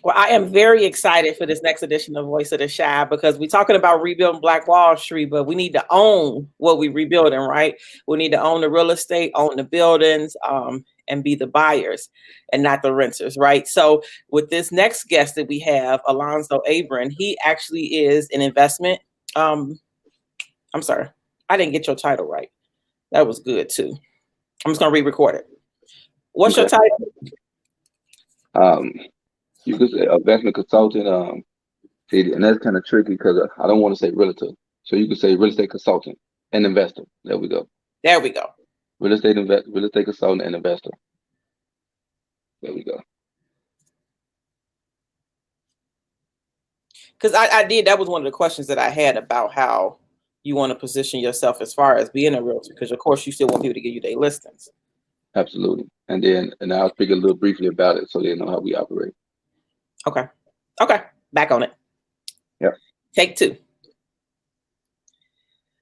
Well, I am very excited for this next edition of Voice of the Shy because we're talking about rebuilding Black Wall Street, but we need to own what we're rebuilding, right? We need to own the real estate, own the buildings, and be the buyers and not the renters, right? So with this next guest that we have, Alonzo Abram, he actually is an investment. I'm sorry, I didn't get your title right. That was good too. I'm just gonna re-record it. What's your Okay. title? You could say investment consultant. See, and that's kind of tricky because I don't want to say realtor. So you could say real estate consultant and investor. There we go. There we go. Real estate consultant and investor. There we go. Because I did, that was one of the questions that I had about how you want to position yourself as far as being a realtor, because of course you still want people to give you their listings. Absolutely. And I'll speak a little briefly about it so they know how we operate. Okay. Back on it. Yep. Take two.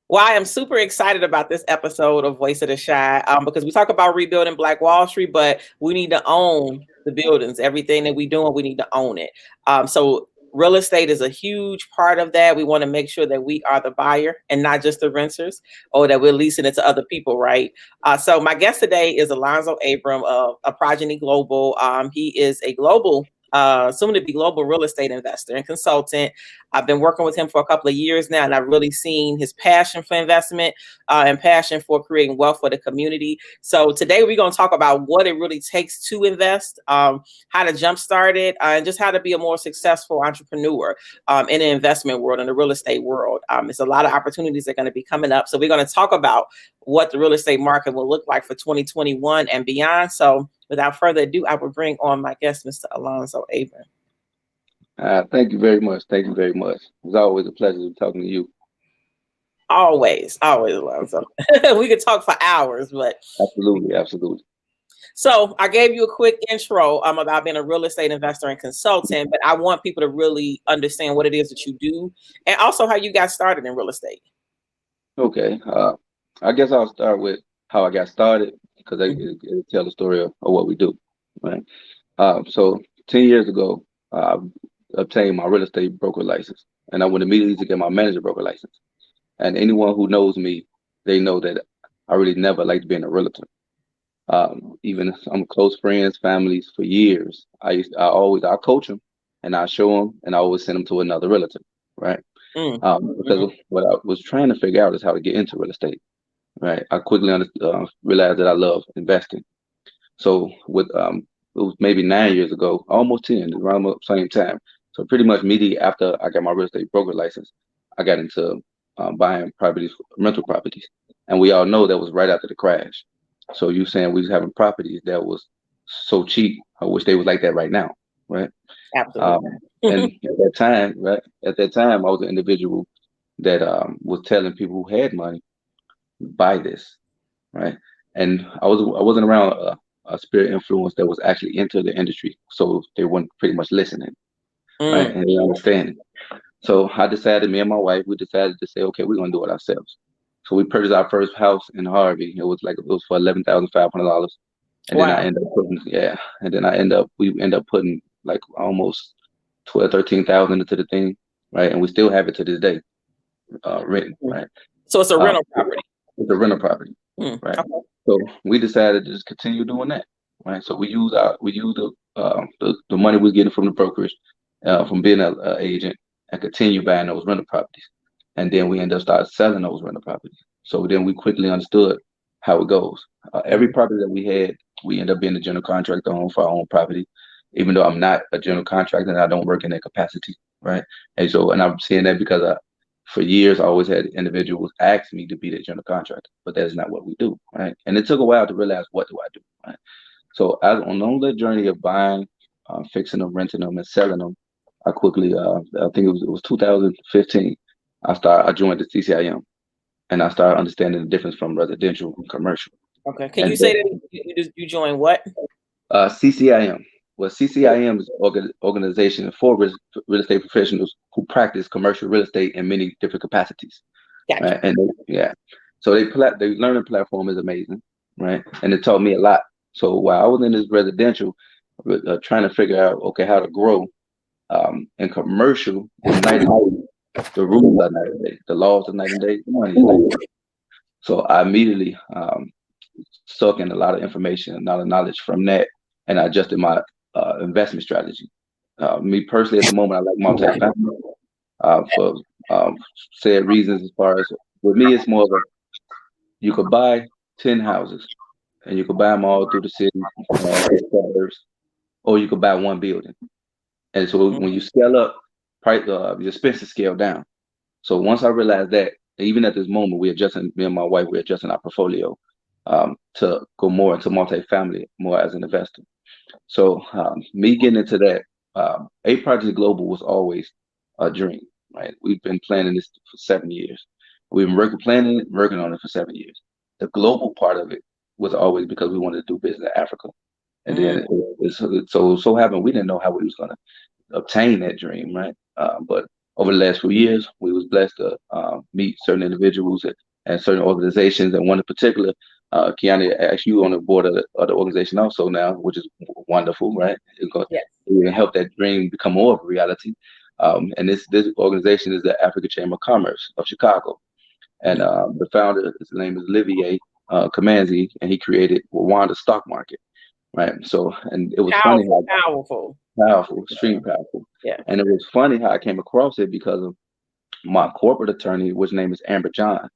Well, I am super excited about this episode of Voice of the Shy because we talk about rebuilding Black Wall Street, but we need to own the buildings. Everything that we're doing, we need to own it. So real estate is a huge part of that. We want to make sure that we are the buyer and not just the renters, or that we're leasing it to other people, right? So my guest today is Alonzo Abram of Aprogeny Global. He is a global soon to be global real estate investor and consultant. I've been working with him for a couple of years now, and I've really seen his passion for investment and passion for creating wealth for the community. So today we're going to talk about what it really takes to invest, how to jumpstart it, and just how to be a more successful entrepreneur in the investment world, in the real estate world. There's a lot of opportunities that are going to be coming up. So we're going to talk about what the real estate market will look like for 2021 and beyond. So without further ado, I will bring on my guest, Mr. Alonzo Abram. Thank you very much. Thank you very much. It's always a pleasure talking to you. Always, Alonzo. We could talk for hours, but Absolutely. So I gave you a quick intro about being a real estate investor and consultant, but I want people to really understand what it is that you do and also how you got started in real estate. Okay. I guess I'll start with how I got started because it'll tell the story of what we do. Right. So 10 years ago, I obtained my real estate broker license, and I went immediately to get my manager broker license. And anyone who knows me, they know that I really never liked being a realtor. Even some close friends, families for years, I coach them and I show them, and I always send them to another realtor, right? Because what I was trying to figure out is how to get into real estate, right? I quickly realized that I love investing. So it was maybe 9 years ago, almost 10, around the same time. So pretty much immediately after I got my real estate broker license, I got into buying properties, rental properties. And we all know that was right after the crash. So you saying we was having properties that was so cheap. I wish they was like that right now, right? Absolutely. And at that time, I was an individual that was telling people who had money, buy this, right? And I wasn't around a spirit influence that was actually into the industry, so they weren't pretty much listening, right? And they understanding. So me and my wife, we decided to say, okay, we're gonna do it ourselves. So we purchased our first house in Harvey. It was for $11,500, and Wow. then we end up putting like almost 12, 13,000 into the thing, right? And we still have it to this day, written, right? So it's a rental property. It's a rental property, right? Okay. So we decided to just continue doing that, right? So we use the money we was getting from the brokerage, from being an agent, and continue buying those rental properties. And then we end up start selling those rental properties. So then we quickly understood how it goes. Every property that we had, we end up being a general contractor on for our own property, even though I'm not a general contractor and I don't work in that capacity, right? And I'm saying that because for years I always had individuals ask me to be the general contractor, but that's not what we do, right? And it took a while to realize what do I do, right? So on the journey of buying, fixing them, renting them, and selling them, I quickly, I think it was 2015. I joined the CCIM, and I started understanding the difference from residential and commercial. Okay, can you say that you joined what? CCIM. Well, CCIM is an organization for real estate professionals who practice commercial real estate in many different capacities. Gotcha. Right? And so the learning platform is amazing, right? And it taught me a lot. So while I was in this residential, trying to figure out how to grow, In commercial, it's night and day. The rules are night and day. The laws are night and day. The money is night and day. So I immediately suck in a lot of information and a lot of knowledge from that, and I adjusted my investment strategy. Me personally, at the moment, I like multifamily for said reasons. As far as with me, it's more of a you could buy 10 houses and you could buy them all through the city, through the suburbs, or you could buy one building. And so when you scale up, price your expenses scale down. So once I realized that, even at this moment, we're adjusting. Me and my wife, we're adjusting our portfolio to go more into multifamily, more as an investor. So me getting into that, A Project Global was always a dream, right? We've been planning this for 7 years. We've been planning it, working on it for 7 years. The global part of it was always because we wanted to do business in Africa. And then so happened we didn't know how we was gonna obtain that dream, right? But over the last few years, we was blessed to meet certain individuals and certain organizations, and one in particular, Kiana, actually you on the board of the organization also now, which is wonderful, right? It's going Yes. to help that dream become more of a reality. And this organization is the African Chamber of Commerce of Chicago, and the founder, his name is Olivier Kamanzi, and he created Rwanda stock market, right? So, and it was funny Powerful, how powerful. powerful, extremely powerful. Yeah. And it was funny how I came across it because of my corporate attorney, which name is Aprogeny.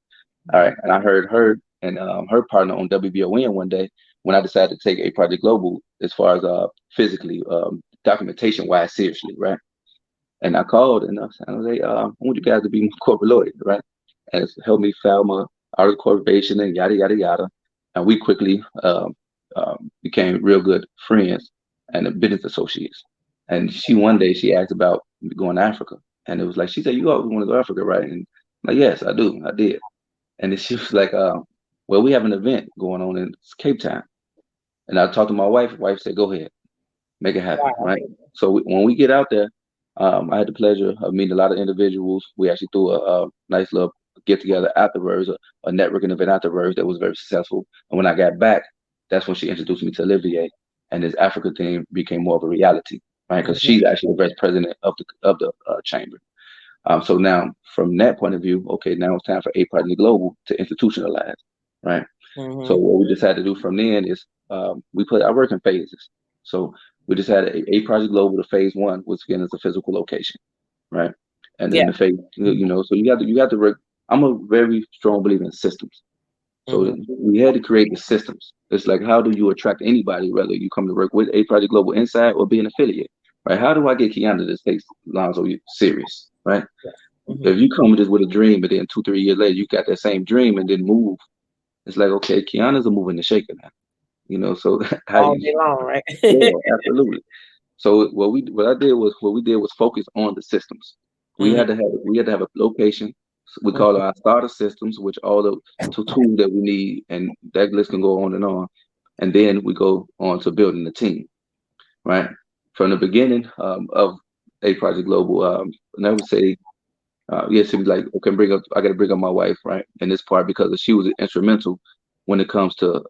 All right. And I heard her and her partner on WBON one day when I decided to take A Project Global as far as physically, documentation wise, seriously, right? And I called and I was like, I want you guys to be my corporate lawyer, right? And it's helped me file my art of corporation and yada, yada, yada. And we quickly became real good friends and business associates. And she one day she asked about going to Africa. And it was like, she said, you always want to go to Africa, right? And I'm like, yes, I do. I did. And then she was like, well, we have an event going on in Cape Town. And I talked to my wife. Wife said, go ahead, make it happen, Wow. right? So when we get out there, I had the pleasure of meeting a lot of individuals. We actually threw a nice little get together afterwards, a networking event afterwards that was very successful. And when I got back, that's when she introduced me to Olivier, and this Africa thing became more of a reality, right? Because she's actually the vice president of the chamber. So now, from that point of view, okay, now it's time for A Project Global to institutionalize, right? So what we decided to do from then is we put our work in phases. So we just had a Project Global. The phase one was again as a physical location, right? And Yeah. then the phase, so you got to work. I'm a very strong believer in systems. So we had to create the systems. It's like, how do you attract anybody, whether you come to work with A Project Global inside or be an affiliate, right? How do I get Kiana to take Lonzo serious, right? If you come just with a dream, but then 2, 3 years later you got that same dream and then move, it's like, okay, Kiana's a moving and shaking now, So how All you? day long, right? Yeah, absolutely. So what we did was focus on the systems. We had to have a location. We call it our starter systems, which all the tools that we need, and that list can go on and on. And then we go on to building the team, right? From the beginning of A Project Global, and I would say, yes, it was like, okay, I got to bring up my wife, right, in this part because she was instrumental when it comes to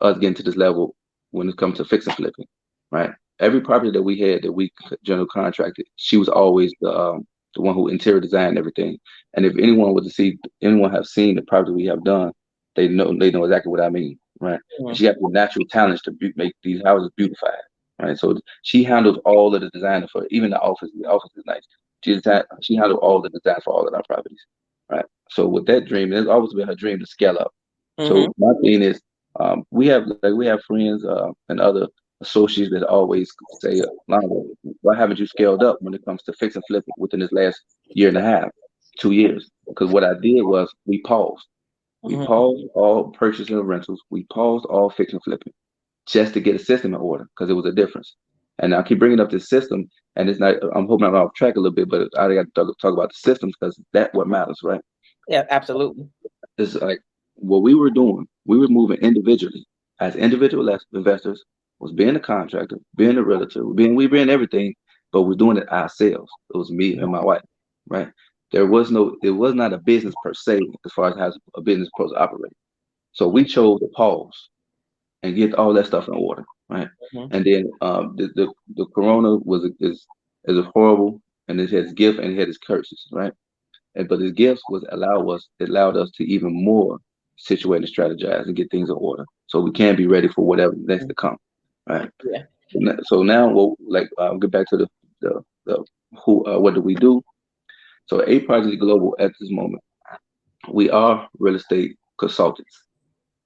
us getting to this level. When it comes to fix and flipping, right? Every property that we had that we general contracted, she was always the one who interior designed everything. And if anyone have seen the property we have done, they know exactly what I mean, right? And she has the natural talents to make these houses beautified, right? So she handles all of the design for even the office. The office is nice. She handled all the design for all of our properties, right? So with that dream, it's always been her dream to scale up. So my thing is, we have friends and other associates that always say, Lonzo, why haven't you scaled up when it comes to fix and flip within this last year and a half, 2 years? Because what I did was we paused. We paused all purchasing of rentals. We paused all fix and flipping just to get a system in order because it was a difference. And I keep bringing up this system, and it's not. I'm hoping I'm off track a little bit, but I got to talk about the systems because that's what matters, right? Yeah, absolutely. It's like what we were doing. We were moving individually as individual investors. Was being a contractor, being a realtor, we being everything, but we're doing it ourselves. It was me and my wife, right? It was not a business per se as far as how a business is supposed to operate. So we chose to pause and get all that stuff in order, right? And then the corona is is horrible, and it has gift and it has curses, right? And but his gifts was it allowed us to even more situate and strategize and get things in order, so we can be ready for whatever next to come, right? Yeah. So now, well, like I'll get back to the who what do we do? So Aprogeny Global at this moment, we are real estate consultants.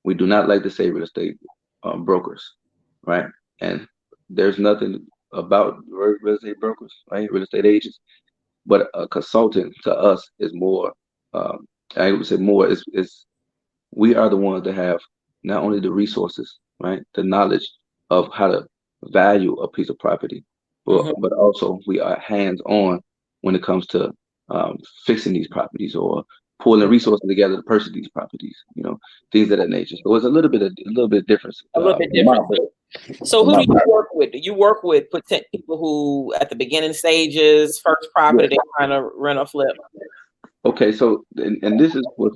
We do not like to say real estate brokers, right? And there's nothing about real estate brokers, right? Real estate agents, but a consultant to us is more. I would say more is we are the ones that have not only the resources, right, the knowledge of how to value a piece of property, but also we are hands on when it comes to fixing these properties or pulling resources together to purchase these properties, things of that nature. So it's a little bit different. A little bit different. So who do you work with? Do you work with people who at the beginning stages, first property, they kind of rent or flip? Okay, so and this is what.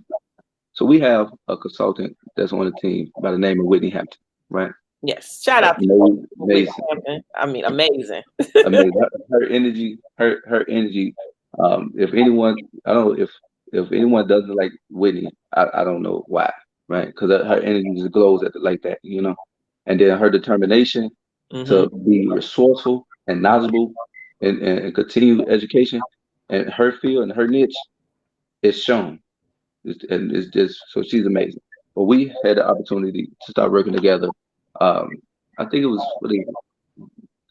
So we have a consultant that's on the team by the name of Whitney Hampton, right? Yes. Shout out to Whitney Hampton. I mean, amazing. Amazing. Her energy, her energy. If anyone, I don't know if anyone doesn't like Whitney, I don't know why, right? Because her energy just glows like that, And then her determination to be resourceful and knowledgeable and continue education and her field and her niche is shown. And it's just so she's amazing. But we had the opportunity to start working together. I think it was for the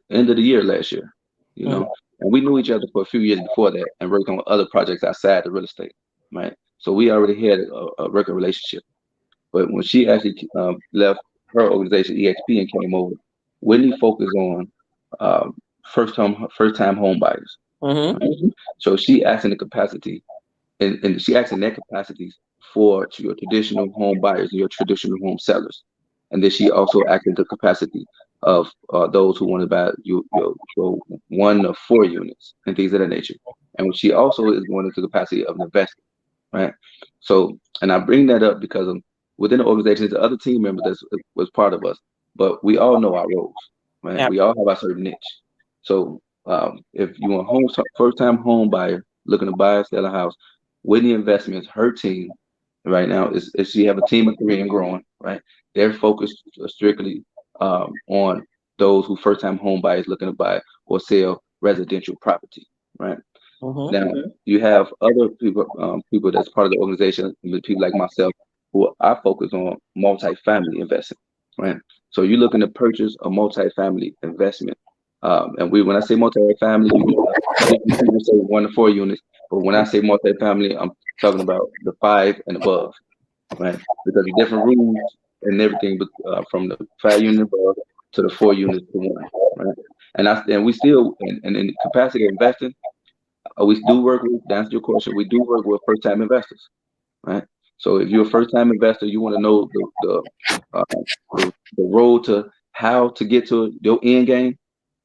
end of the year last year, and we knew each other for a few years before that and worked on other projects outside the real estate, right? So we already had a working relationship. But when she actually left her organization, EXP, and came over, Whitney focused on first time home buyers. Right? So she acts in the capacity and she acts in their capacities for your traditional home buyers and your traditional home sellers. And then she also acts in the capacity of those who want to buy your 1 to 4 units and things of that nature. And she also is going into the capacity of an investor, right? So, and I bring that up because within the organization, the other team members that was part of us, but we all know our roles, right? Yeah. We all have our certain niche. So if you want first time home buyer looking to buy or sell a house, Whitney Investments, her team right now is she have a team of 3 and growing, right? They're focused strictly on those who first time home buyers looking to buy or sell residential property, right? Now you have other people that's part of the organization, people like myself, who I focus on multifamily investing, right? So you're looking to purchase a multifamily investment, and when I say multifamily, people say 1 to 4 units. But when I say multifamily, I'm talking about the 5 and above, right? Because the different rules and everything, from the 5 unit above to the 4 units to 1, right? And we still, and in capacity of investing, we do work with, to answer your question, we do work with first time investors, right? So if you're a first time investor, you want to know the road to how to get to your end game.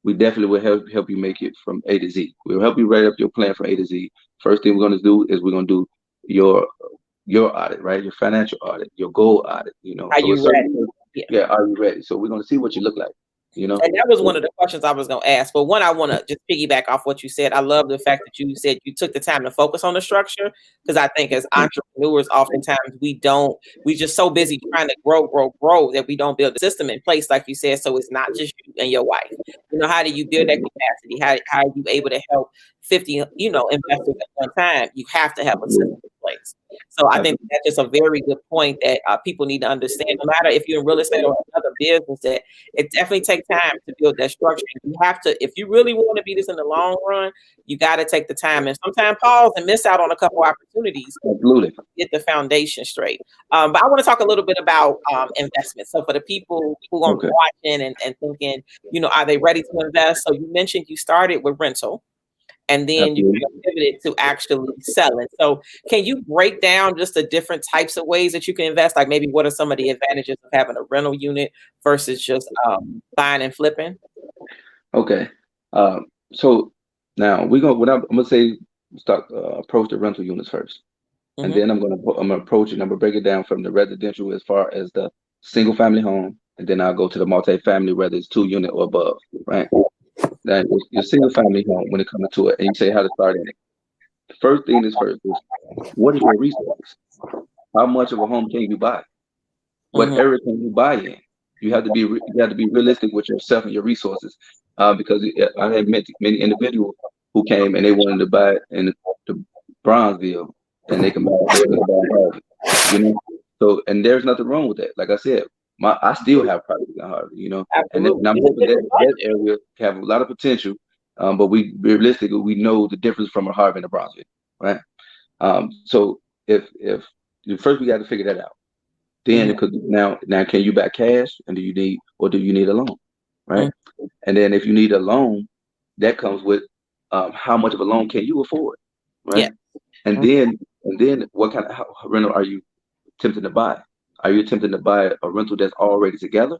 We definitely will help you make it from A to Z. We'll help you write up your plan from A to Z. First thing we're going to do is we're going to do your audit, right? Your financial audit, your goal audit. Are you ready? Yeah, are you ready? So we're going to see what you look like. And that was one of the questions I was going to ask. But one, I want to just piggyback off what you said. I love the fact that you said you took the time to focus on the structure, because I think as entrepreneurs, oftentimes we just so busy trying to grow that we don't build a system in place, like you said. So it's not just you and your wife. How do you build that capacity? How are you able to help 50, investors at one time? You have to have a system in place. So I think that's just a very good point that people need to understand. No matter if you're in real estate or another business, that it definitely takes time to build that structure. You have to, if you really want to be this in the long run, you got to take the time and sometimes pause and miss out on a couple opportunities. Absolutely. Get the foundation straight. But I want to talk a little bit about investment. So for the people who are watching and thinking, are they ready to invest? So you mentioned you started with rental, and then you pivoted to actually selling. So can you break down just the different types of ways that you can invest? Like maybe what are some of the advantages of having a rental unit versus just buying and flipping? Okay. So now I'm gonna say start approach the rental units first, and then I'm gonna approach it and I'm gonna break it down from the residential as far as the single family home, and then I'll go to the multifamily, whether it's 2 unit or above, right? Now, your single family home, when it comes to it, and you say how to start in it. The first thing is first is what is your resources? How much of a home can you buy? What Mm-hmm. area can you buy in? You have to be realistic with yourself and your resources, because I have met many individuals who came and they wanted to buy in the Bronzeville, and they can buy Harvey, you know. So and there's nothing wrong with that. Like I said, I still have properties in Harvey, you know, Absolutely. and I'm It's a hoping that different that budget. area have a lot of potential, but we realistically we know the difference from a Harvey and a Bronzeville, right? So if first we got to figure that out. Then Mm-hmm. it could now can you back cash and do you need a loan, right? And then if you need a loan, that comes with how much of a loan can you afford, Yeah. right? And then what kind of rental are you tempted to buy? Are you attempting to buy a rental that's already together,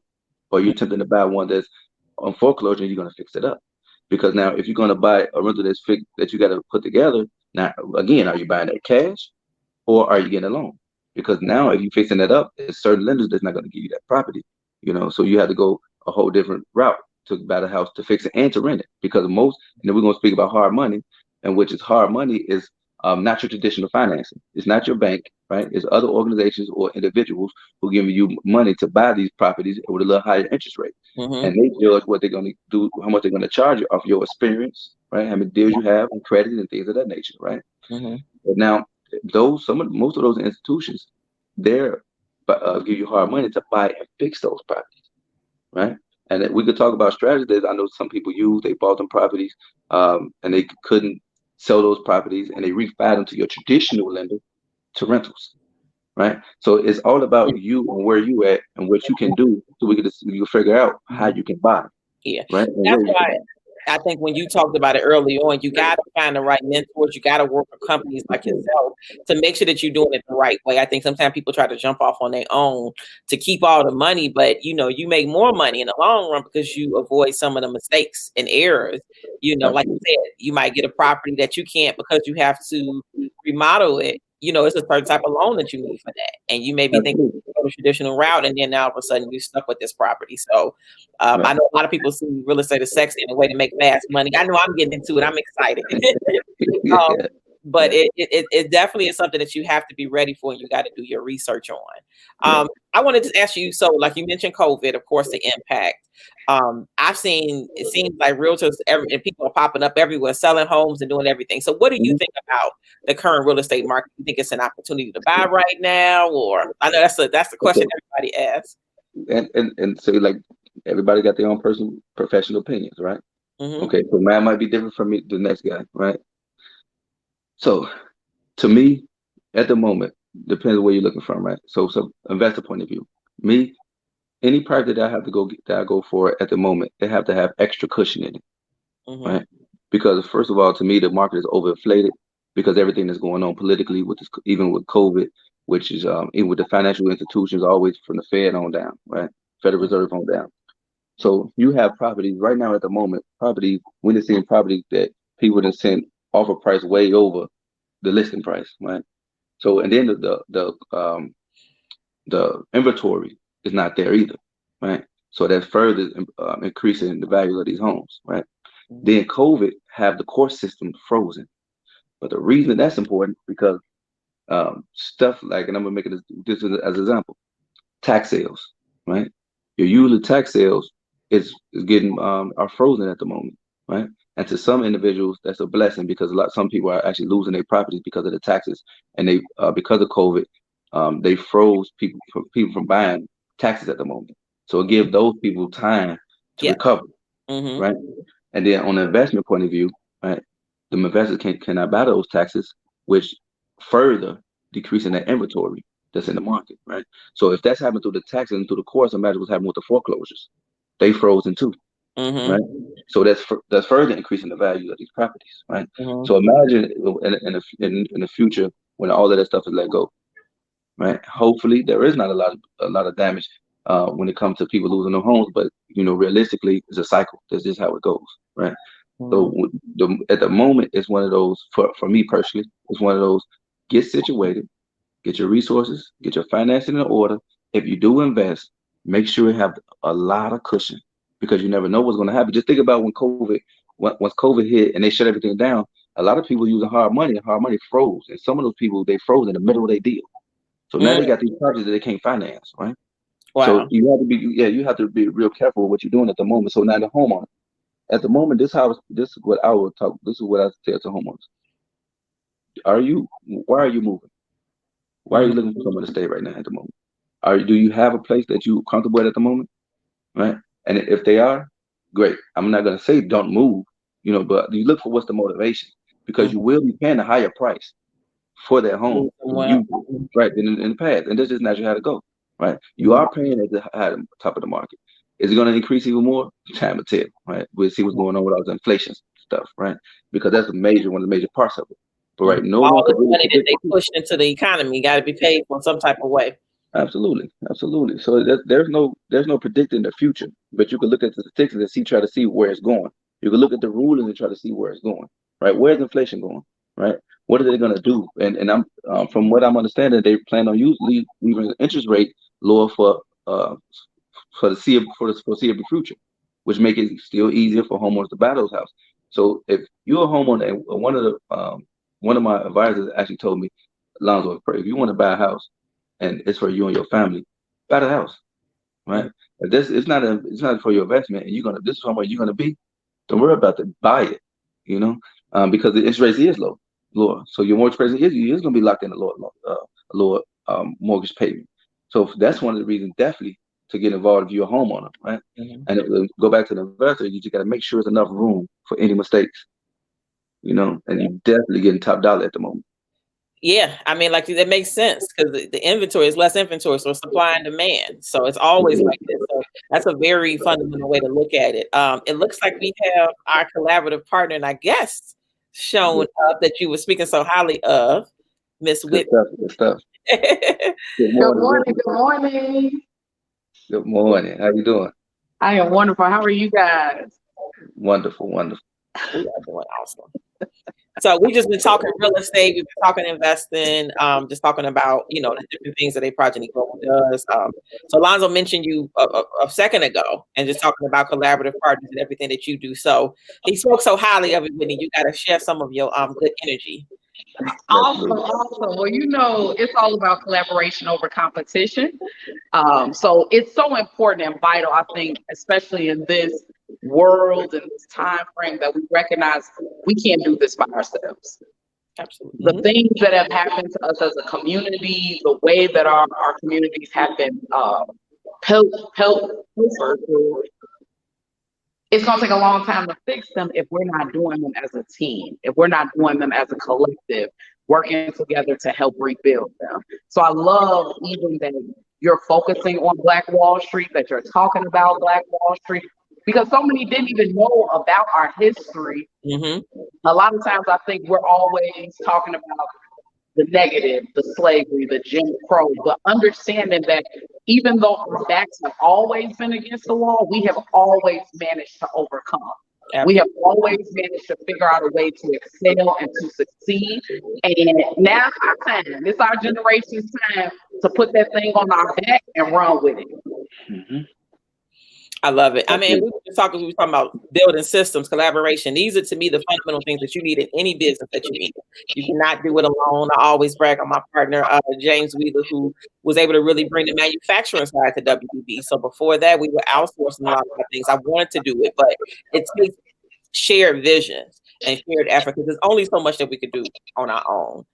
or are you attempting to buy one that's on foreclosure and you're going to fix it up? Because now if you're going to buy a rental that's fixed that you got to put together, now again, are you buying that cash or are you getting a loan? Because now if you're fixing that up, there's certain lenders that's not going to give you that property, you know. So you have to go a whole different route to buy the house to fix it and to rent it. Because most, and then we're going to speak about hard money, and which is hard money is not your traditional financing. It's not your bank, right? It's other organizations or individuals who give you money to buy these properties with a little higher interest rate, Mm-hmm. and they judge what they're going to do, how much they're going to charge you off your experience, right? How many deals you have and credit and things of that nature, right? Mm-hmm. But now, most of those institutions, they're give you hard money to buy and fix those properties, right? And we could talk about strategies that I know some people use. They bought them properties, and they couldn't sell those properties, and they refi them to your traditional lender to rentals, right? So it's all about you and where you at and what you can do, so you can figure out how you can buy, Yeah. right, and That's where you can why buy. I think when you talked about it early on, you got to find the right mentors. You got to work with companies like yourself to make sure that you're doing it the right way. I think sometimes people try to jump off on their own to keep all the money, but you make more money in the long run because you avoid some of the mistakes and errors. Like you Absolutely. said, you might get a property that you can't because you have to remodel it. It's a certain type of loan that you need for that, and you may be thinking Absolutely. go the traditional route, and then now all of a sudden you're stuck with this property. So Right. I know a lot of people see real estate as sexy and a way to make fast money. I know I'm getting into it. I'm excited. um, Yeah. but Yeah. it definitely is something that you have to be ready for and you got to do your research on. Yeah. I wanted to ask you, so like you mentioned COVID, of course, the impact. I've seen, it seems like realtors and people are popping up everywhere, selling homes and doing everything. So what do you Mhm. think about the current real estate market? You think it's an opportunity to buy right now? Or I know that's the question Okay. everybody asks. And so like everybody got their own personal professional opinions, right? Hmm. Okay, so mine might be different from me, the next guy, right? So to me, at the moment, depends where you're looking from, right? So investor point of view, me, any project that I have to that I go for at the moment, they have to have extra cushion in it, Hmm. right? Because first of all, to me, the market is overinflated because everything that's going on politically with this, even with COVID, which is even with the financial institutions, always from the Fed on down, right? Federal Reserve on down. So you have properties right now at the moment, we're seeing properties that people have sent offer price way over the listing price, right? So and then the inventory is not there either, right? So that's further increasing the value of these homes, right? Hmm. Then COVID have the court system frozen, but the reason that's important because stuff like, and I'm gonna make it this as an example, tax sales, right? Your usual tax sales is getting are frozen at the moment, right? And to some individuals, that's a blessing because some people are actually losing their properties because of the taxes, and they because of COVID, they froze people from buying taxes at the moment. So it gives those people time to Yeah. recover, Hmm. right? And then on the investment point of view, right, the investors cannot buy those taxes, which further decreasing the inventory that's in the market, right? So if that's happening through the taxes and through the courts, imagine what's happening with the foreclosures. They frozen too, Hmm. right? So that's further increasing the value of these properties, right? Hmm. So imagine in the future when all of that stuff is let go, right? Hopefully, there is not a lot of damage when it comes to people losing their homes, but realistically, it's a cycle. That's just how it goes, right? So Hmm. at the moment, it's one of those for me personally. It's one of those get situated, get your resources, get your financing in order. If you do invest, make sure you have a lot of cushion because you never know what's going to happen. Just think about when COVID. once COVID hit and they shut everything down, a lot of people using hard money, and hard money froze. And some of those people, they froze in the middle of their deal. So now Mm, they got these projects that they can't finance, right? So wow. you have to be real careful with what you're doing at the moment. So now the homeowner, at the moment, this is what I will talk. This is what I tell to homeowners. Why are you moving? Why are you Mhm. looking for somewhere to stay right now at the moment? Do you have a place that you comfortable at the moment? Right? And if they are, great. I'm not gonna say don't move, but you look for what's the motivation, because you Mhm. will be paying a higher price for that home Move somewhere. usually, right? In the past, and this is naturally how to go, right? You Mhm. are paying at the top of the market. Is it going to increase even more? Time will tell, right? We'll see what's going on with all the inflation stuff, right? Because that's one of the major parts of it. But Mhm. right, no one All could this really money that predict they the future. push into the economy got to be paid for some type of way. Absolutely, absolutely. So there's no predicting the future, but you can look at the statistics and try to see where it's going. You can look at the rulings and try to see where it's going. Right? Where's inflation going? Right? What are they going to do? And I'm from what I'm understanding, they plan on leaving the interest rate lower for the foreseeable future, which make it still easier for homeowners to buy those houses. So if you're a homeowner, and one of my advisors actually told me, Lonzo, if you want to buy a house and it's for you and your family, buy the house, right? Mhm. If this it's not for your investment, and this is somewhere you're gonna be, don't worry about it. Buy it, because the interest rate is lower. So your mortgage rate is gonna be locked in a lower mortgage payment. So that's one of the reasons definitely to get involved if you're a homeowner, right? Mhm. And go back to the investor, you just got to make sure there's enough room for any mistakes, and Yeah. you're definitely getting top dollar at the moment. Yeah, I mean, like that makes sense because the inventory is less inventory, so supply and demand. So it's always like this. So that's a very fundamental way to look at it. It looks like we have our collaborative partner, and I guess shown up that you were speaking so highly of, Miss Good Whitney. stuff. Good stuff. Good Good morning, morning. Whitney. Good morning. Good morning. How you doing? I am wonderful. How are you guys? Wonderful, wonderful. We are doing awesome. So we just been talking real estate. We've been talking investing. Just talking about the different things that Aprogeny Global does. So Alonzo mentioned you a second ago, and just talking about collaborative partners and everything that you do. So he spoke so highly of it, Whitney. You got to share some of your good energy. Awesome, Absolutely. awesome. Well, it's all about collaboration over competition. So it's so important and vital, I think, especially in this world and this time frame, that we recognize we can't do this by ourselves. Absolutely. The things that have happened to us as a community, the way that our communities have been pilfered, it's going to take a long time to fix them if we're not doing them as a team, if we're not doing them as a collective, working together to help rebuild them. So I love even that you're focusing on Black Wall Street, that you're talking about Black Wall Street, because so many didn't even know about our history. Mm-hmm. A lot of times I think we're always talking about the negative, the slavery, the Jim Crow, but understanding that even though our backs have always been against the wall, we have always managed to overcome. We have Absolutely. always managed to figure out a way to excel and to succeed. And now it's our time. It's our generation's time to put that thing on our back and run with it. Mm-hmm. I love it. I That's mean, it. we were talking about building systems, collaboration. These are to me the fundamental things that you need in any business that you need. You cannot do it alone. I always brag on my partner, James Wheeler, who was able to really bring the manufacturing side to WBB. So before that, we were outsourcing a lot of things. I wanted to do it, but it takes shared visions and shared effort because there's only so much that we could do on our own.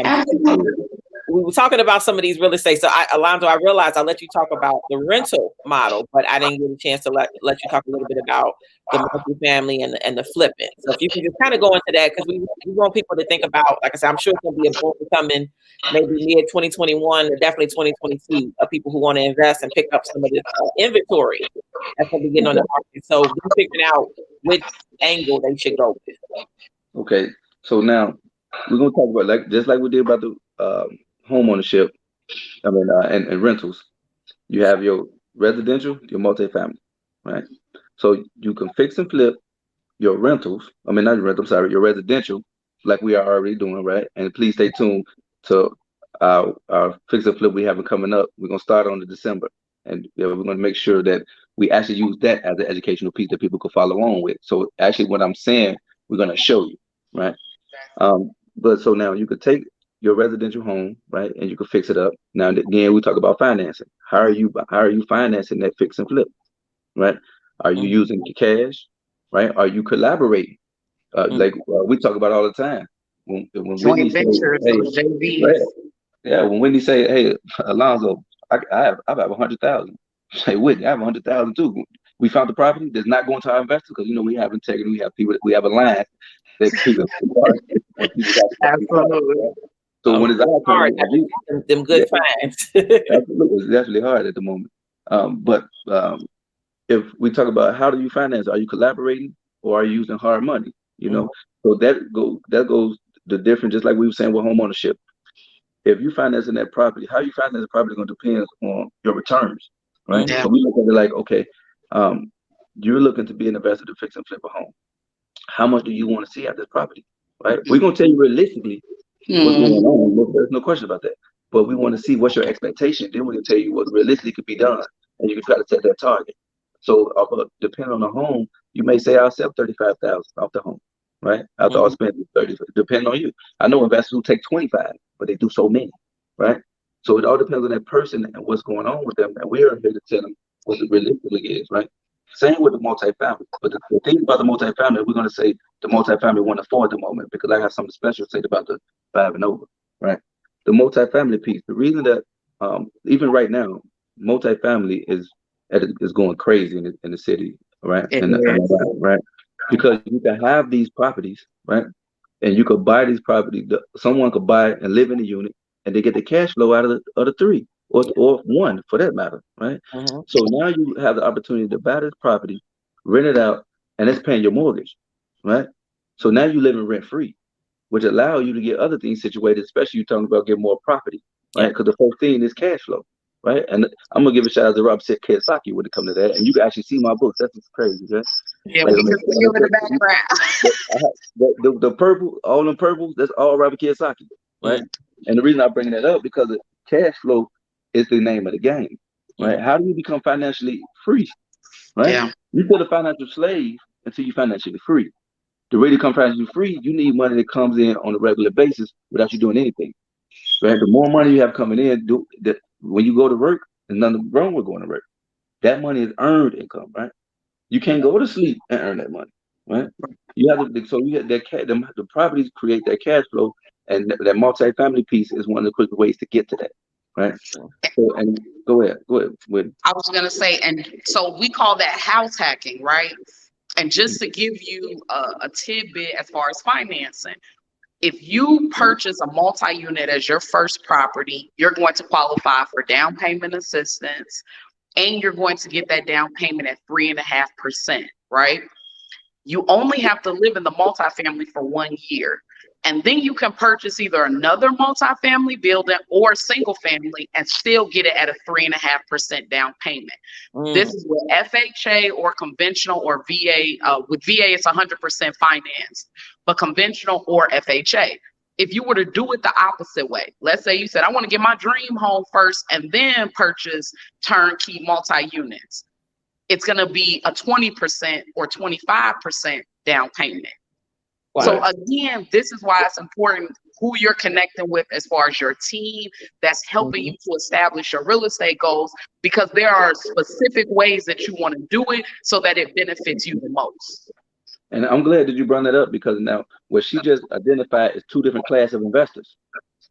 Absolutely. We were talking about some of these real estate. So, Alonzo, I realized I let you talk about the rental model, but I didn't get a chance to let you talk a little bit about the multifamily and the flipping. So, if you can just kind of go into that, because we want people to think about, like I said, I'm sure it's going to be a boom coming maybe mid 2021 or definitely 2022 of people who want to invest and pick up some of this inventory that's going to be getting on the market. So, they're figuring out which angle they should go with. Okay. So now we're gonna talk about just like we did about the home ownership. I mean, and rentals. You have your residential, your multifamily, right? So you can fix and flip your rentals. I mean, not your rental. I'm sorry, your residential, like we are already doing, right? And please stay tuned to our fix and flip we have coming up. We're gonna start on the December, and we're gonna make sure that we actually use that as an educational piece that people could follow on with. So actually, what I'm saying, we're going to show you, right? But so now you could take your residential home, right, and you could fix it up. Now again, we talk about financing. How are you financing that fix and flip, right? Are you using cash, right? Are you collaborating? We talk about all the time. When Whitney Joint say, ventures, "Hey," those JVs. right? Yeah, when Whitney say, "Hey, Alonzo, I have 100,000." Say, Whitney, I have 100,000 too. We found the property that's not going to our investors because we have integrity. We have people. We have a line that people. When people got Absolutely. right? So when it's our hard. turn, Them good finds. absolutely, it's definitely hard at the moment. But if we talk about how do you finance, are you collaborating or are you using hard money? So that goes the difference. Just like we were saying with home ownership, if you financing that property, how you finance the property is going to depend on your returns, right? Yeah. So we look at it like, okay, you're looking to be an investor to fix and flip a home. How much do you want to see at this property, right? We're going to tell you realistically what's going on. There's no question about that. But we want to see what's your expectation. Then we can tell you what realistically could be done, and you can try to set that target. So, depending on the home, you may say I'll sell 35,000 off the home, right? After all spending 30, depending on you. I know investors who take 25, but they do so many, right? So it all depends on that person and what's going on with them, and we are here to tell them what it realistically is, right? Same with the multifamily. But the thing about the multifamily, we're going to say the multifamily won't afford the moment because I got something special to say about the 5 and over, right? The multifamily piece, the reason that even right now, multifamily is going crazy in the city, right? And around, right? Because you can have these properties, right? And you could buy these properties. Someone could buy and live in a unit, and they get the cash flow out of the three or one for that matter, right? So now you have the opportunity to buy this property, rent it out, and it's paying your mortgage, right? So now you living rent free, which allow you to get other things situated, especially you talking about getting more property, right? Because the first thing is cash flow, right? And I'm gonna give a shout out to Rob Kiyosaki when it comes to that. And you can actually see my books. That's just crazy, right? Yeah, we can see you in the background. The purple, all them purples, that's all Robert Kiyosaki, right? And the reason I bring that up because cash flow is the name of the game, right? How do you become financially free, right? Yeah. You're still a financial slave until you're financially free. To really become financially free, you need money that comes in on a regular basis without you doing anything, right? The more money you have coming in, when you go to work, there's nothing wrong with going to work. That money is earned income, right? You can't go to sleep and earn that money, right? You have to, so you have the properties create that cash flow, and that multifamily piece is one of the quick ways to get to that, right? So, and go ahead. I was gonna say, and so we call that house hacking, right? And just to give you a tidbit as far as financing, if you purchase a multi-unit as your first property, you're going to qualify for down payment assistance, and you're going to get that down payment at 3.5%, right? You only have to live in the multifamily for 1 year. And then you can purchase either another multifamily building or a single family and still get it at a 3.5% down payment. This is with FHA or conventional or VA. With VA, it's 100% financed, but conventional or FHA. If you were to do it the opposite way, let's say you said, I want to get my dream home first and then purchase turnkey multi-units, it's going to be a 20% or 25% down payment. Wow. So again, this is why it's important who you're connecting with as far as your team that's helping you to establish your real estate goals, because there are specific ways that you want to do it so that it benefits you the most. And I'm glad that you brought that up, because now what she just identified is two different classes of investors,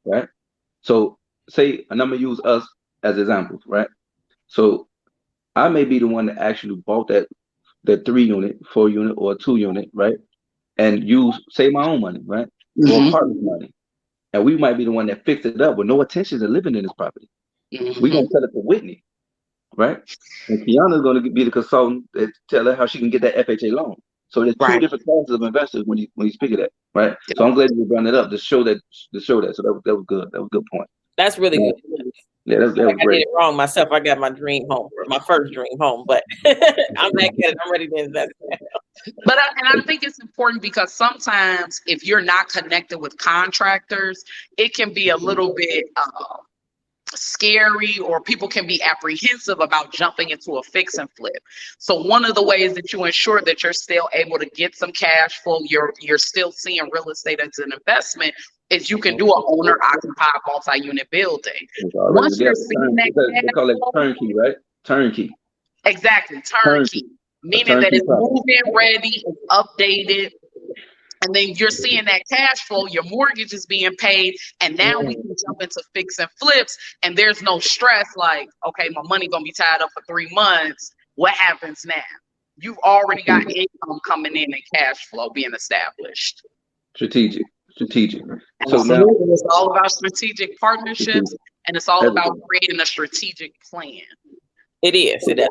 right? So say, and I'm gonna use us as examples, right? So I may be the one that actually bought that 3-unit, 4-unit, or 2-unit, right? And use, say, my own money, right? Or partner's money. And we might be the one that fixed it up with no intentions of living in this property. We're gonna sell it to Whitney, right? And Kiana's gonna be the consultant that tell her how she can get that FHA loan. So there's two different classes of investors when you speak of that, right? So I'm glad you brought it up to show that. So that was good. That was a good point. That's really good. Yeah, that was great. I did it wrong myself. I got my dream home, my first dream home, but I'm back at it. I'm ready to invest. But I think it's important because sometimes if you're not connected with contractors, it can be a little bit scary, or people can be apprehensive about jumping into a fix and flip. So one of the ways that you ensure that you're still able to get some cash flow, you're still seeing real estate as an investment, is you can do an owner occupied multi-unit building. Once you're seeing that they call it turnkey, right? Turnkey. Exactly, turnkey. Meaning that it's move-in ready, it's updated, and then you're seeing that cash flow, your mortgage is being paid, and now we can jump into fix and flips, and there's no stress like, okay, my money gonna be tied up for 3 months. What happens now? You've already got income coming in and cash flow being established. Strategic. So now it's all about strategic partnerships, and it's all about creating a strategic plan. It is. That's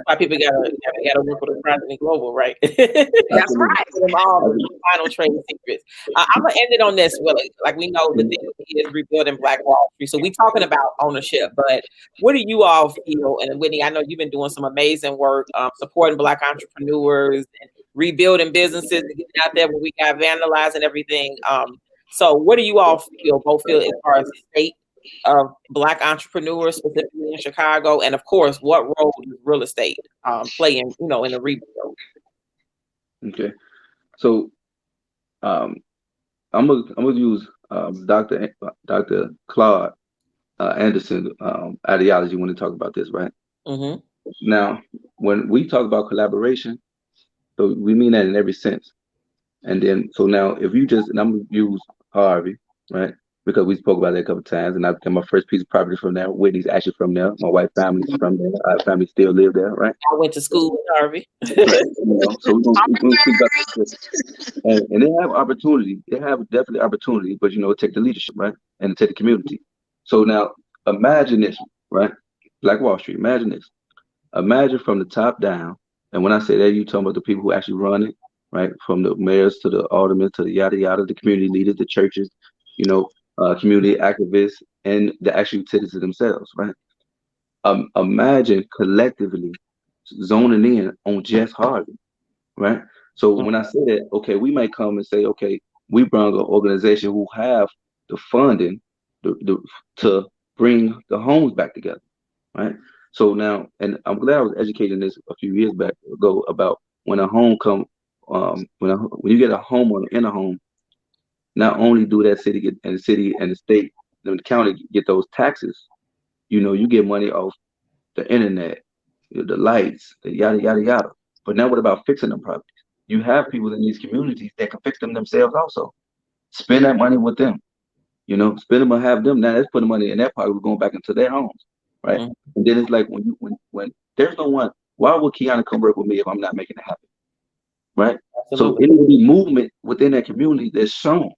why people gotta work with Aprogeny Global, right? That's right. All the final trade secrets. I'm gonna end it on this, Willie. Like, we know the thing is rebuilding Black Wall Street. So we talking about ownership, but what do you all feel? And Whitney, I know you've been doing some amazing work supporting Black entrepreneurs and rebuilding businesses and getting out there when we got vandalized and everything. So what do you all both feel as far as the state of Black entrepreneurs, specifically in Chicago, and of course, what role does real estate play in the rebuild? Okay, so I'm gonna use Dr. Claude Anderson ideology when we talk about this, right? Mm-hmm. Now, when we talk about collaboration, so we mean that in every sense. And then, so now, if you just, and I'm gonna use Harvey, right? Because we spoke about that a couple of times, and I got my first piece of property from there. Whitney's actually from there. My wife's family's from there. Our family still live there, right? I went to school with Harvey. Right. So we're gonna speak about this. And they have opportunity. They have definitely opportunity, but take the leadership, right? And take the community. So now imagine this, right? Black Wall Street. Imagine this. Imagine from the top down. And when I say that, you talking about the people who actually run it, right? From the mayors to the aldermen to the yada yada, the community leaders, the churches, community activists, and the actual citizens themselves, right? Imagine collectively zoning in on just Harvey, right? So when I say that, okay, we might come and say, okay, we brought an organization who have the funding to bring the homes back together, right? So now, and I'm glad I was educating this a few years back ago about when a home when you get a homeowner in a home, not only do that city and the state and the county get those taxes, you get money off the internet, the lights, the yada yada yada. But now what about fixing them properties? You have people in these communities that can fix them themselves also. Spend that money with them. Spend them and have them. Now let's put the money in that pocket. We're going back into their homes, right? Mm-hmm. And then it's like when there's no one. Why would Kiana come work with me if I'm not making it happen, right? Absolutely. So it will be movement within that community that's shown,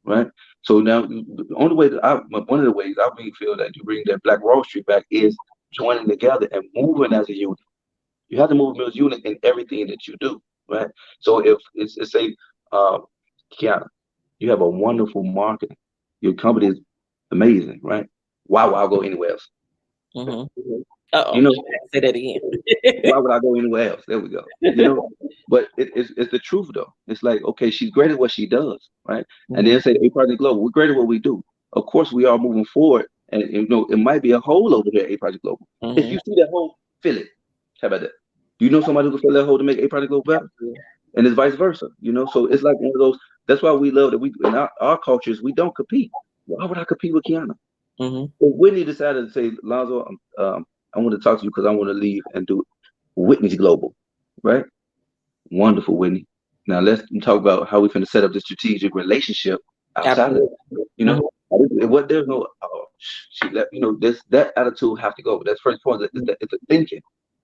right? So now the only way one of the ways I really feel that you bring that Black Wall Street back is joining together and moving as a unit. You have to move as a unit in everything that you do, right? So if it's say, Kiana, you have a wonderful marketing. Your company is amazing, right? Why would I go anywhere else? Mm-hmm. Say that again. Why would I go anywhere else? There we go. But it's the truth though. It's like, okay, she's great at what she does, right? Mm-hmm. And then say, Aprogeny Global, we're great at what we do. Of course, we are moving forward, and it might be a hole over there, Aprogeny Global. Mm-hmm. If you see that hole, fill it. How about that? Do you know somebody who can fill that hole to make Aprogeny Global better? Yeah. And it's vice versa, So it's like one of those. That's why we love that we in our cultures we don't compete. Why would I compete with Kiana? Mm-hmm. So Whitney decided to say, Lonzo, I want to talk to you because I want to leave and do Whitney's Global, right? Wonderful, Whitney. Now let's talk about how we're going to set up this strategic relationship outside of it. What there's no, that attitude have to go. That's first point. It's a thinking.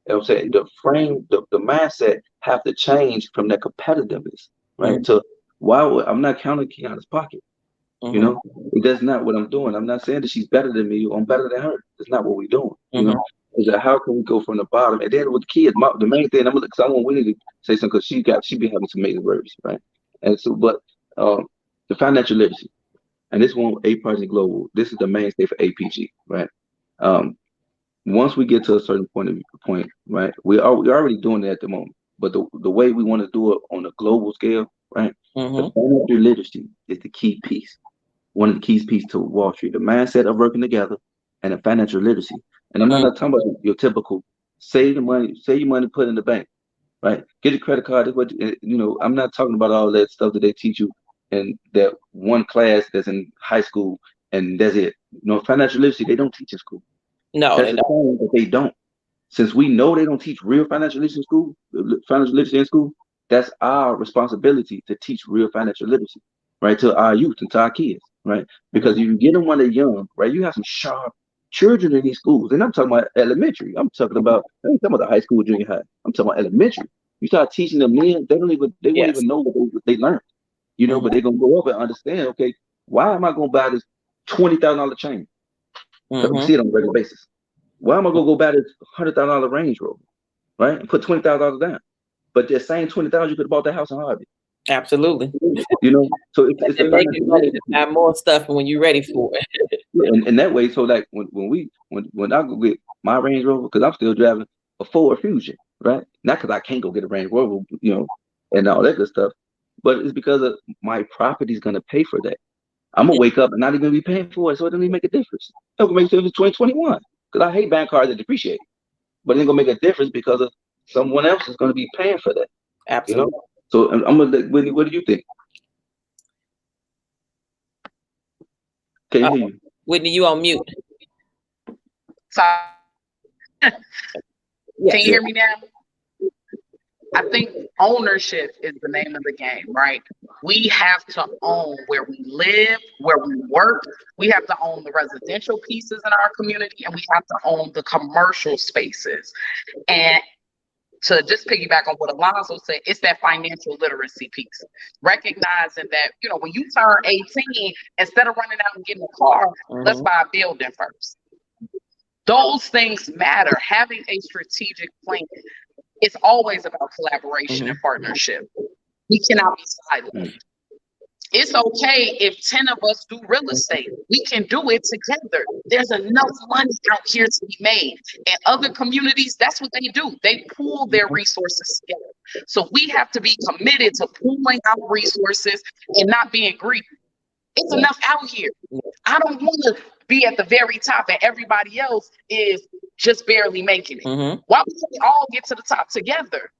I'm saying the frame, the mindset have to change from that competitiveness, right? Mm-hmm. To I'm not counting Kiana's pocket. Mm-hmm. That's not what I'm doing. I'm not saying that she's better than me or I'm better than her. That's not what we're doing. Mm-hmm. Is that how can we go from the bottom? And then with the kids, the main thing I want Winnie to say something because she be having some amazing words, right? And so, but the financial literacy, and this one Aprogeny Global, this is the mainstay for APG, right? Once we get to a certain point, right? We're already doing it at the moment, but the way we want to do it on a global scale, right? Mm-hmm. The financial literacy is the key piece. One of the key pieces to Wall Street, the mindset of working together, and a financial literacy. And I'm not talking about your typical save your money, put in the bank, right? Get a credit card. Is what I'm not talking about all that stuff that they teach you in that one class that's in high school, and that's it. Financial literacy they don't teach in school. No, That's they the don't. thing that they don't. Since we know they don't teach real financial literacy in school, that's our responsibility to teach real financial literacy, right, to our youth and to our kids, right? Because if you get them when they're young, right, you have some sharp children in these schools, and I'm talking about elementary. I ain't talking about the high school, junior high. I'm talking about elementary. You start teaching them then, they won't Yes. even know what they learned, but they're gonna go up and understand. Okay, why am I gonna buy this $20,000 chain? Because we see it on a regular basis. Why am I gonna go buy this $100,000 Range Rover, right? And put $20,000 down. But that same 20,000 you could have bought that house in Harvey. Absolutely. So it's a making money to buy more stuff when you're ready for it. and that way, so like when I go get my Range Rover, because I'm still driving a Ford Fusion, right? Not because I can't go get a Range Rover, and all that good stuff, but it's because of my property's gonna pay for that. I'm gonna wake up and not even be paying for it, so it doesn't even make a difference. It's gonna make a difference 2021 because I hate buying cars that depreciate, but it's gonna make a difference because of someone else is gonna be paying for that. Absolutely. So I'm gonna let Whitney. What do you think? Can you hear you? Whitney, you on mute. So, can you hear me now? I think ownership is the name of the game, right? We have to own where we live, where we work. We have to own the residential pieces in our community, and we have to own the commercial spaces. And to just piggyback on what Alonzo said, it's that financial literacy piece. Recognizing that, when you turn 18, instead of running out and getting a car, let's buy a building first. Those things matter. Having a strategic plan. It's always about collaboration and partnership. We cannot be silent. It's okay if 10 of us do real estate. We can do it together. There's enough money out here to be made. And other communities, that's what they do. They pool their resources together. So we have to be committed to pooling our resources and not being greedy. It's enough out here. I don't want to be at the very top and everybody else is just barely making it. Why don't we all get to the top together?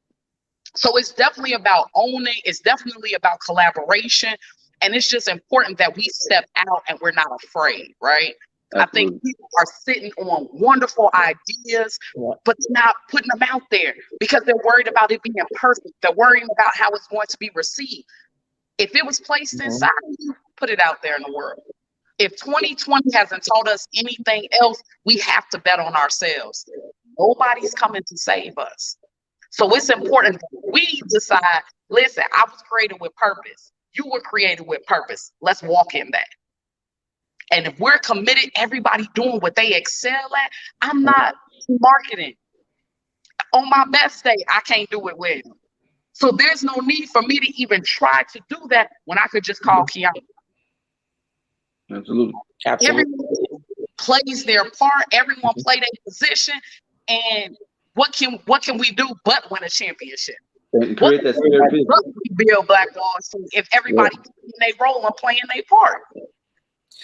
So it's definitely about owning. It's definitely about collaboration. And it's just important that we step out and we're not afraid, right? Absolutely. I think people are sitting on wonderful ideas, but not putting them out there because they're worried about it being perfect. They're worrying about how it's going to be received. If it was placed inside you, put it out there in the world. If 2020 hasn't taught us anything else, we have to bet on ourselves. Nobody's coming to save us. So it's important that we decide, listen, I was created with purpose. You were created with purpose. Let's walk in that. And if we're committed, everybody doing what they excel at, I'm not marketing. On my best day, I can't do it well. So there's no need for me to even try to do that when I could just call Kiana. Absolutely. Everyone plays their part. Everyone play their position. And what can we do but win a championship? And create that spirit. We build Black Wall Street if everybody playing their role and playing their part.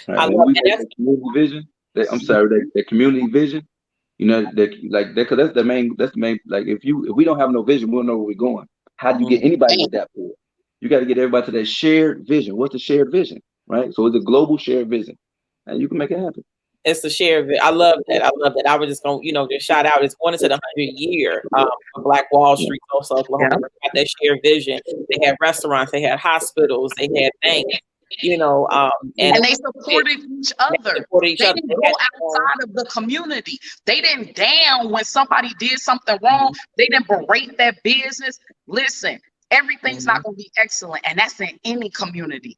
Right. I love that community vision. That community vision. Because that's the main. Like if we don't have no vision, we don't know where we're going. How do you get anybody with that for? You got to get everybody to that shared vision. What's the shared vision, right? So it's a global shared vision, and you can make it happen. It's the shared vision. I love that. I was just going to, just shout out. It's going into the 100th year of Black Wall Street, also Oklahoma. Got that shared vision. They had restaurants, they had hospitals, they had banks. And they supported each other. They didn't go outside of the community. They didn't down when somebody did something wrong. They didn't berate that business. Listen, everything's not going to be excellent, and that's in any community.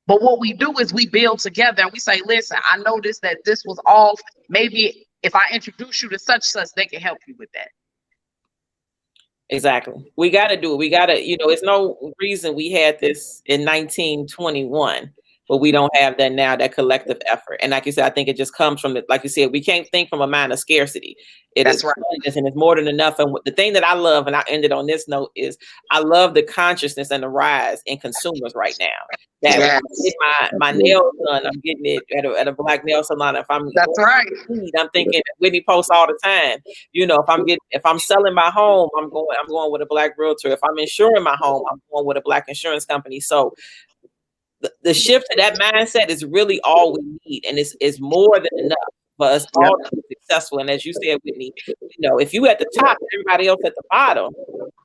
But what we do is we build together and we say, listen, I noticed that this was off. Maybe if I introduce you to such, they can help you with that. Exactly. We got to do it. We got to, it's no reason we had this in 1921 but we don't have that now, that collective effort. And like you said, I think it just comes from it. Like you said, we can't think from a mind of scarcity. That's right. And it's more than enough. And the thing that I love, and I ended on this note, is I love the consciousness and the rise in consumers right now. That when I get my nails done, I'm getting it at a black nail salon. If I'm That's right. I'm thinking Whitney posts all the time. You know, if I'm selling my home, I'm going with a black realtor. If I'm insuring my home, I'm going with a black insurance company. So the shift to that mindset is really all we need, and it's more than enough for us all to be successful. And as you said, Whitney, you know, if you at the top, everybody else at the bottom,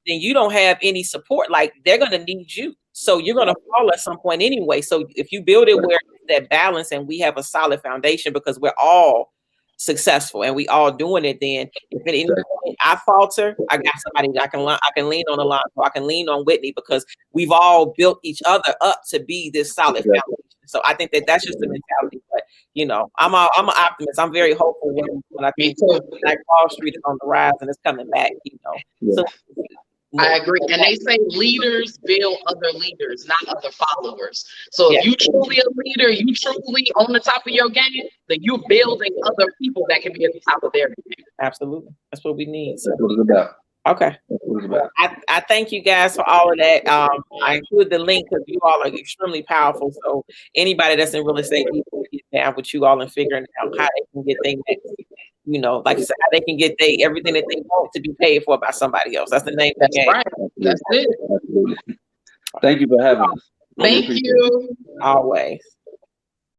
then you don't have any support. Like, they're going to need you, so you're going to fall at some point anyway. So if you build it where that balance and we have a solid foundation, because we're all successful and we all doing it, then if at any point I falter, I got somebody that I can lean on the line, or I can lean on Whitney, because we've all built each other up to be this solid foundation. So I think that's just the mentality. But you know, I'm an optimist. I'm very hopeful when I think like Wall Street is on the rise and it's coming back. You know, so I agree. And they say leaders build other leaders, not other followers. So if you truly a leader, you truly on the top of your game, then you're building other people that can be at the top of their game. Absolutely. That's what we need. So. That's what it's about. Okay. I thank you guys for all of that. I include the link because you all are extremely powerful. So anybody that's in real estate, you can get down with you all and figuring out how they can get things, you know, like I said, how they can get everything that they want to be paid for by somebody else. That's the name of the game. Right. That's it. Absolutely. Thank you for having us. Thank you. Always.